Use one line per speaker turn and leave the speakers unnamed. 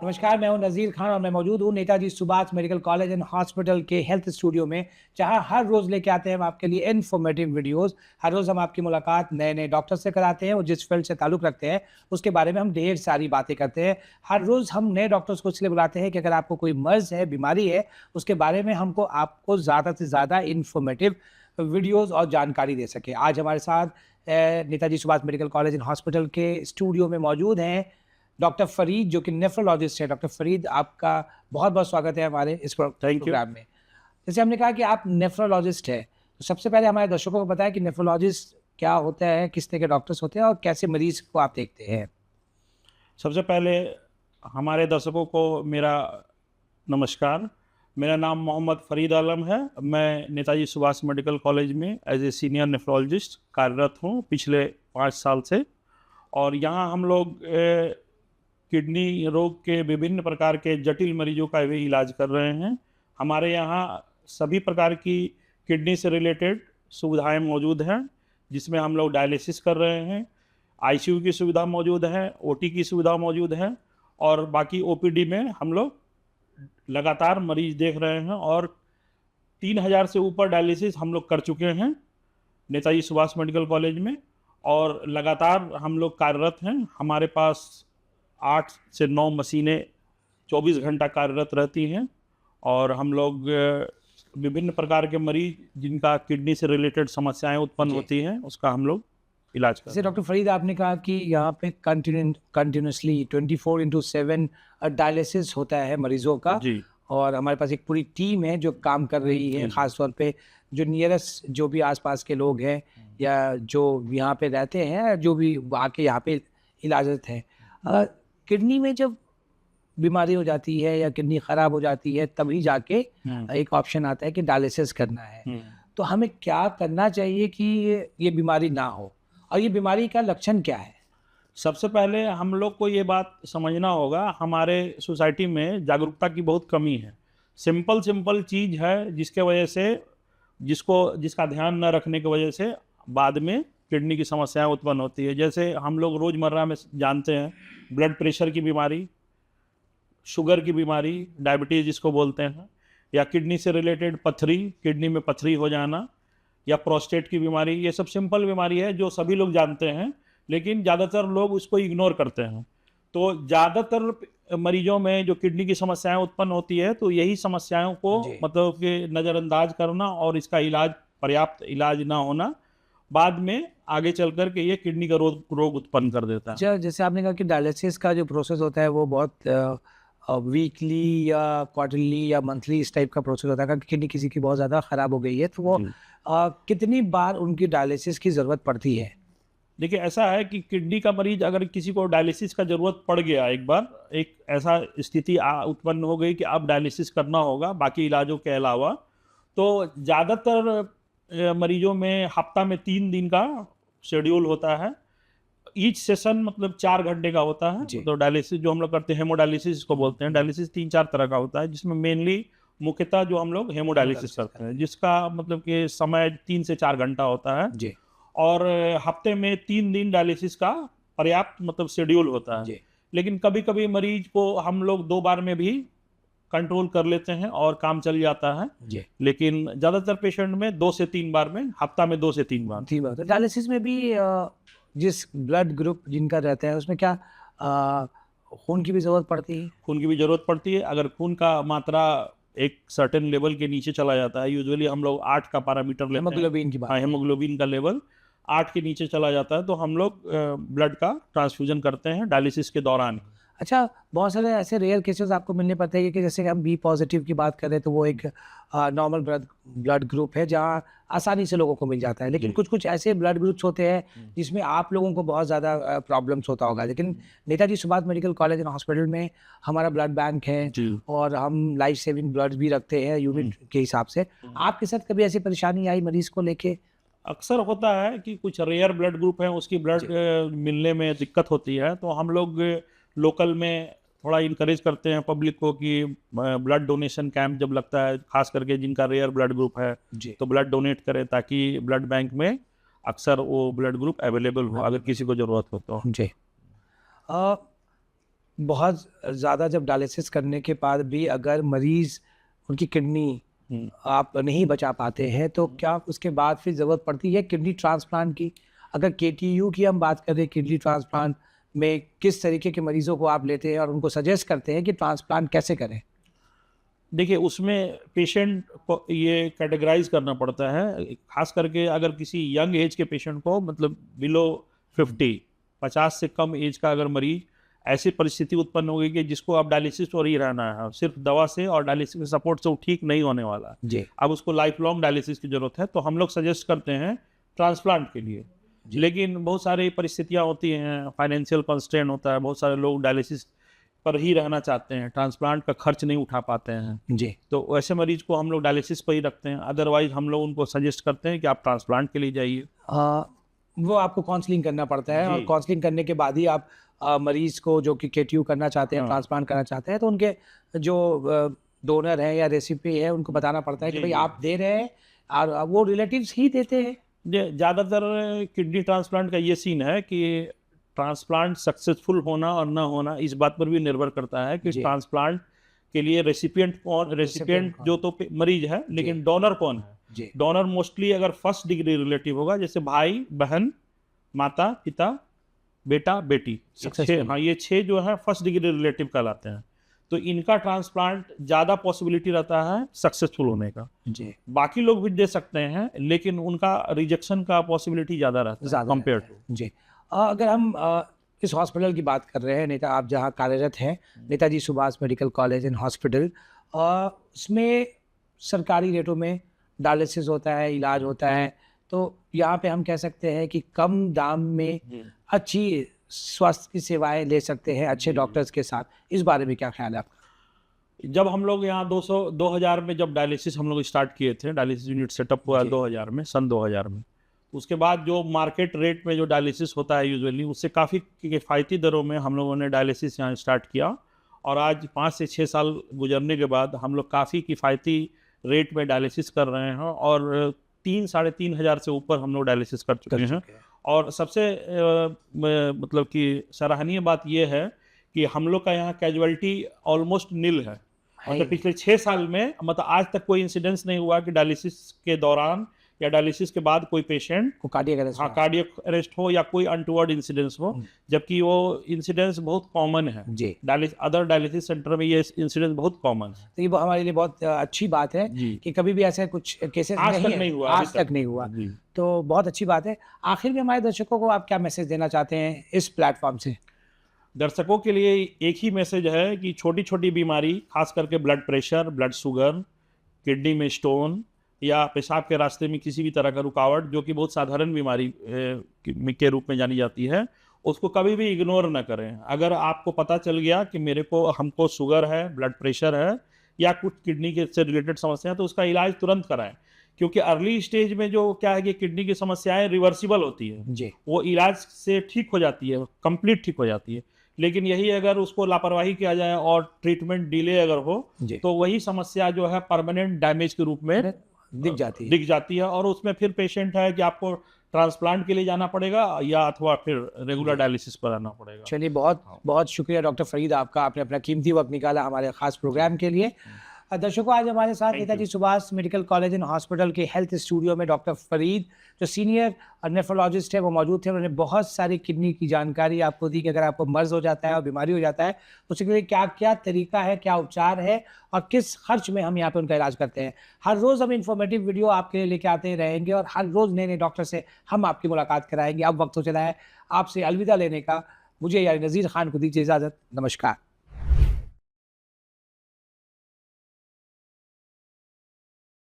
नमस्कार, मैं हूं नज़ीर खान और मैं मौजूद हूं Netaji Subhash medical college and hospital के हेल्थ स्टूडियो में, जहां हर रोज़ लेके आते हैं हम आपके लिए इन्फॉर्मेटिव वीडियोस। हर रोज़ हम आपकी मुलाकात नए-नए डॉक्टर से कराते हैं और जिस फील्ड से ताल्लुक़ रखते हैं, उसके बारे में हम ढेर सारी बातें करते हैं। हर रोज़ हम नए डॉक्टर्स को इसलिए बुलाते हैं कि अगर आपको कोई मर्ज़ है, बीमारी है, उसके बारे में आपको ज़्यादा से ज़्यादा इन्फॉर्मेटिव वीडियोज़ और जानकारी दे सकें। आज हमारे साथ Netaji Subhash medical college and hospital के स्टूडियो में मौजूद हैं डॉक्टर फरीद, जो कि नेफ्रोलॉजिस्ट हैं। डॉक्टर फरीद, आपका बहुत-बहुत स्वागत है हमारे इस प्रोग्राम में। जैसे हमने कहा कि आप नेफ्रोलॉजिस्ट हैं, तो सबसे पहले हमारे दर्शकों को बताएं कि नेफ्रोलॉजिस्ट क्या होता है, किस तरह के डॉक्टर्स होते हैं और कैसे मरीज को आप देखते हैं?
सबसे पहले हमारे दर्शकों को मेरा नमस्कार। मेरा नाम मोहम्मद फ़रीद आलम है। मैं नेताजी सुभाष मेडिकल कॉलेज में एज ए सीनियर नेफ्रोलॉजिस्ट कार्यरत हूँ पिछले 5 साल से। और यहाँ हम लोग किडनी रोग के विभिन्न प्रकार के जटिल मरीजों का भी इलाज कर रहे हैं। हमारे यहाँ सभी प्रकार की किडनी से रिलेटेड सुविधाएं मौजूद हैं, जिसमें हम लोग डायलिसिस कर रहे हैं, आईसीयू की सुविधा मौजूद है, ओटी की सुविधा मौजूद है और बाकी ओपीडी में हम लोग लगातार मरीज देख रहे हैं। और 3000 से ऊपर डायलिसिस हम लोग कर चुके हैं नेताजी सुभाष मेडिकल कॉलेज में और लगातार हम लोग कार्यरत हैं। हमारे पास 8 से 9 मशीनें 24 घंटा कार्यरत रहती हैं और हम लोग विभिन्न प्रकार के मरीज जिनका किडनी से रिलेटेड समस्याएं उत्पन्न होती हैं, उसका हम लोग इलाज करते हैं।
जैसे डॉक्टर फरीद, आपने कहा कि यहाँ पे कंटिन्यूसली 24/7 डायलिसिस होता है मरीजों का
जी।
और हमारे पास एक पूरी टीम है जो काम कर रही है, ख़ासतौर पे जो नियरेस्ट जो भी आसपास के लोग हैं या जो यहाँ पे रहते हैं, जो भी आके यहाँ पे इलाजत हैं। किडनी में जब बीमारी हो जाती है या किडनी ख़राब हो जाती है, तभी जाके एक ऑप्शन आता है कि डायलिसिस करना है। तो हमें क्या करना चाहिए कि ये बीमारी ना हो, और ये बीमारी का लक्षण क्या है?
सबसे पहले हम लोग को ये बात समझना होगा, हमारे सोसाइटी में जागरूकता की बहुत कमी है। सिंपल चीज़ है जिसके वजह से जिसका ध्यान न रखने की वजह से बाद में किडनी की समस्याएं उत्पन्न होती है। जैसे हम लोग रोज़मर्रा में जानते हैं, ब्लड प्रेशर की बीमारी, शुगर की बीमारी, डायबिटीज़ जिसको बोलते हैं, या किडनी से रिलेटेड पथरी, किडनी में पथरी हो जाना, या प्रोस्टेट की बीमारी, ये सब सिंपल बीमारी है जो सभी लोग जानते हैं, लेकिन ज़्यादातर लोग उसको इग्नोर करते हैं। तो ज़्यादातर मरीजों में जो किडनी की समस्याएं उत्पन्न होती है, तो यही समस्याओं को मतलब कि नज़रअंदाज करना और इसका पर्याप्त इलाज ना होना बाद में आगे चल कर के ये किडनी का रोग उत्पन्न कर देता है।
जैसे आपने कहा कि डायलिसिस का जो प्रोसेस होता है वो बहुत वीकली या क्वार्टरली या मंथली इस टाइप का प्रोसेस होता है। अगर किडनी किसी की बहुत ज़्यादा ख़राब हो गई है तो वो कितनी बार उनकी डायलिसिस की ज़रूरत पड़ती है?
देखिए, ऐसा है कि किडनी का मरीज अगर किसी को डायलिसिस का ज़रूरत पड़ गया, एक बार एक ऐसा स्थिति उत्पन्न हो गई कि अब डायलिसिस करना होगा बाकी इलाजों के अलावा, तो ज़्यादातर मरीजों में हफ्ता में 3 दिन का शेड्यूल होता है। ईच सेशन मतलब 4 घंटे का होता है। तो डायलिसिस जो हम लोग करते हैं, हेमोडायलिसिस इसको बोलते हैं। डायलिसिस 3-4 तरह का होता है, जिसमें मेनली मुख्यतः जो हम लोग हेमोडायलिसिस करते हैं, जिसका मतलब कि समय 3 से 4 घंटा होता है
जी।
और हफ्ते में 3 दिन डायलिसिस का पर्याप्त मतलब शेड्यूल होता है। लेकिन कभी-कभी मरीज को हम लोग 2 बार में भी कंट्रोल कर लेते हैं और काम चल जाता है। लेकिन ज़्यादातर पेशेंट में 2 से 3 बार में, हफ्ता में 2 से 3 बार।
3 बार। डायलिसिस में भी जिस ब्लड ग्रुप जिनका रहता है उसमें क्या खून की भी ज़रूरत पड़ती है?
खून की भी ज़रूरत पड़ती है। अगर खून का मात्रा एक सर्टेन लेवल के नीचे चला जाता है, यूजुअली हम लोग 8 का पैरामीटर लेते हैं।
हेमोग्लोबिन की बात।
हाँ, हेमोग्लोबिन का लेवल 8 के नीचे चला जाता है तो हम लोग ब्लड का ट्रांसफ्यूजन करते हैं डायलिसिस के दौरान।
अच्छा, बहुत सारे ऐसे रेयर केसेस आपको मिलने पड़ते हैं कि जैसे हम बी पॉजिटिव की बात करें तो वो एक नॉर्मल ब्लड ग्रुप है जहाँ आसानी से लोगों को मिल जाता है, लेकिन कुछ ऐसे ब्लड ग्रुप्स होते हैं जिसमें आप लोगों को बहुत ज़्यादा प्रॉब्लम्स होता होगा। लेकिन Netaji Subhash medical college and hospital में हमारा ब्लड बैंक है और हम लाइफ सेविंग ब्लड भी रखते हैं यूनिट के हिसाब से। आपके साथ कभी ऐसी परेशानी आई मरीज को लेके?
अक्सर होता है कि कुछ रेयर ब्लड ग्रुप है, उसकी ब्लड मिलने में दिक्कत होती है, तो हम लोग लोकल में थोड़ा इनकरेज करते हैं पब्लिक को कि ब्लड डोनेशन कैंप जब लगता है, खास करके जिनका रेयर ब्लड ग्रुप है, तो ब्लड डोनेट करें ताकि ब्लड बैंक में अक्सर वो ब्लड ग्रुप अवेलेबल हो अगर किसी को ज़रूरत हो तो।
जी। बहुत ज़्यादा जब डायलिसिस करने के बाद भी अगर मरीज़ उनकी किडनी आप नहीं बचा पाते हैं, तो क्या उसके बाद फिर ज़रूरत पड़ती है किडनी ट्रांसप्लांट की? अगर केटीयू की हम बात करें, किडनी ट्रांसप्लांट में किस तरीके के मरीज़ों को आप लेते हैं और उनको सजेस्ट करते हैं कि ट्रांसप्लांट कैसे करें?
देखिए, उसमें पेशेंट को ये कैटेगराइज़ करना पड़ता है, ख़ास करके अगर किसी यंग एज के पेशेंट को, मतलब बिलो 50 50 से कम एज का अगर मरीज़ ऐसी परिस्थिति उत्पन्न हो गई कि जिसको अब डायलिसिस पर ही रहना है, सिर्फ दवा से और डायलिसिस के सपोर्ट से वो ठीक नहीं होने वाला है,
जी।
अब उसको लाइफ लॉन्ग डायलिसिस की ज़रूरत है, तो हम लोग सजेस्ट करते हैं ट्रांसप्लांट के लिए। लेकिन बहुत सारी परिस्थितियाँ होती हैं, फाइनेंशियल कंस्ट्रेंट होता है, बहुत सारे लोग डायलिसिस पर ही रहना चाहते हैं, ट्रांसप्लांट का खर्च नहीं उठा पाते हैं,
जी।
तो वैसे मरीज को हम लोग डायलिसिस पर ही रखते हैं। अदरवाइज हम लोग उनको सजेस्ट करते हैं कि आप ट्रांसप्लांट के लिए जाइए।
वो आपको काउंसलिंग करना पड़ता है और
जी।
काउंसलिंग करने के बाद ही आप मरीज़ को, जो कि केटीयू करना चाहते हैं,
हाँ।
ट्रांसप्लांट करना चाहते हैं, तो उनके जो डोनर हैं या रेसिपी है, उनको बताना पड़ता है कि
जी,
भाई
जी।
आप दे रहे हैं और वो रिलेटिव्स ही देते हैं।
ज़्यादातर किडनी ट्रांसप्लांट का ये सीन है कि ट्रांसप्लांट सक्सेसफुल होना और ना होना इस बात पर भी निर्भर करता है कि
जी।
ट्रांसप्लांट के लिए रेसिपिएंट
रेसिपिएंट कौन?
जो तो मरीज है, लेकिन डोनर कौन है?
जी।
डोनर मोस्टली अगर फर्स्ट डिग्री रिलेटिव होगा, जैसे भाई बहन, माता पिता, बेटा बेटी,
Successful।
हाँ, ये 6 जो है फर्स्ट डिग्री रिलेटिव कहलाते हैं, तो इनका ट्रांसप्लांट ज़्यादा पॉसिबिलिटी रहता है सक्सेसफुल होने का।
जी।
बाकी लोग भी दे सकते हैं, लेकिन उनका रिजेक्शन का पॉसिबिलिटी ज़्यादा रहता है
ज़्यादा
कंपेयर
रहता
टू।
है। जी। अगर हम इस हॉस्पिटल की बात कर रहे हैं, नेता आप जहाँ कार्यरत हैं, Netaji Subhash medical college and hospital, उसमें सरकारी रेटों में डायलिसिस होता है, इलाज होता है, तो यहाँ पे हम कह सकते हैं कि कम दाम में अच्छी स्वास्थ्य की सेवाएं ले सकते हैं अच्छे डॉक्टर्स के साथ। इस बारे में क्या ख्याल है आपका?
जब हम लोग यहाँ 2000 में जब डायलिसिस हम लोग स्टार्ट किए थे, डायलिसिस यूनिट सेटअप हुआ
जी।
2000 में, सन 2000 में, उसके बाद जो मार्केट रेट में जो डायलिसिस होता है यूजुअली, उससे काफ़ी किफ़ायती दरों में हम लोगों ने डायलिसिस यहाँ स्टार्ट किया, और आज 5 से 6 साल गुजरने के बाद हम लोग काफ़ी किफ़ायती रेट में डायलिसिस कर रहे हैं, और 3 साढ़े 3 हज़ार से ऊपर हम लोग डायलिसिस कर चुके हैं। और सबसे मतलब कि सराहनीय बात यह है कि हम लोग का यहाँ कैजुअलिटी ऑलमोस्ट नील है। मतलब पिछले 6 साल में, मतलब आज तक कोई इंसिडेंस नहीं हुआ कि डायलिसिस के दौरान या डायलिसिस के बाद कोई पेशेंट
को कार्डियक अरेस्ट
हाँ कार्डियक अरेस्ट हो या कोई अनटुवर्ड इंसिडेंस हो, जबकि वो इंसिडेंस बहुत कॉमन है।
जी।
अदर डायलिसिस सेंटर में ये इंसिडेंस बहुत कॉमन है।
तो ये हमारे लिए बहुत अच्छी बात है
जी।
कि कभी भी ऐसे कुछ केसेस
आज तक
है,
नहीं हुआ,
आज तक नहीं हुआ,
जी।
तो बहुत अच्छी बात है। आखिर में हमारे दर्शकों को आप क्या मैसेज देना चाहते हैं इस प्लेटफॉर्म से?
दर्शकों के लिए एक ही मैसेज है कि छोटी छोटी बीमारी, खास करके blood pressure, blood sugar, kidney में स्टोन या पेशाब के रास्ते में किसी भी तरह का रुकावट, जो कि बहुत साधारण बीमारी के रूप में जानी जाती है, उसको कभी भी इग्नोर न करें। अगर आपको पता चल गया कि हमको शुगर है, ब्लड प्रेशर है या कुछ किडनी के से रिलेटेड समस्या है, तो उसका इलाज तुरंत कराएं, क्योंकि अर्ली स्टेज में जो क्या है कि किडनी की समस्याएं रिवर्सिबल होती है,
जी।
वो इलाज से ठीक हो जाती है, कंप्लीट ठीक हो जाती है। लेकिन यही अगर उसको लापरवाही किया जाए और ट्रीटमेंट डिले अगर हो, तो वही समस्या जो है परमानेंट डैमेज के रूप में दिख जाती है, और उसमें फिर पेशेंट है कि आपको ट्रांसप्लांट के लिए जाना पड़ेगा या अथवा फिर रेगुलर डायलिसिस पर आना पड़ेगा।
चलिए, बहुत बहुत शुक्रिया डॉक्टर फरीद, आपका, आपने अपना कीमती वक्त निकाला हमारे खास प्रोग्राम के लिए। दर्शकों, आज हमारे साथ Netaji Subhash medical college and hospital के हेल्थ स्टूडियो में डॉक्टर फरीद, जो सीनियर नेफ्रोलॉजिस्ट है, वो मौजूद थे। उन्होंने बहुत सारी किडनी की जानकारी आपको दी कि अगर आपको मर्ज हो जाता है और बीमारी हो जाता है तो उसके लिए क्या क्या तरीका है, क्या उपचार है और किस खर्च में हम यहाँ पे उनका इलाज करते हैं। हर रोज़ हम इन्फॉर्मेटिव वीडियो आपके लिए लेके आते रहेंगे और हर रोज़ नए नए डॉक्टर से हम आपकी मुलाकात कराएंगे। अब वक्त हो चला है आपसे अलविदा लेने का। मुझे यानी नज़ीर खान को दीजिए इजाज़त। नमस्कार।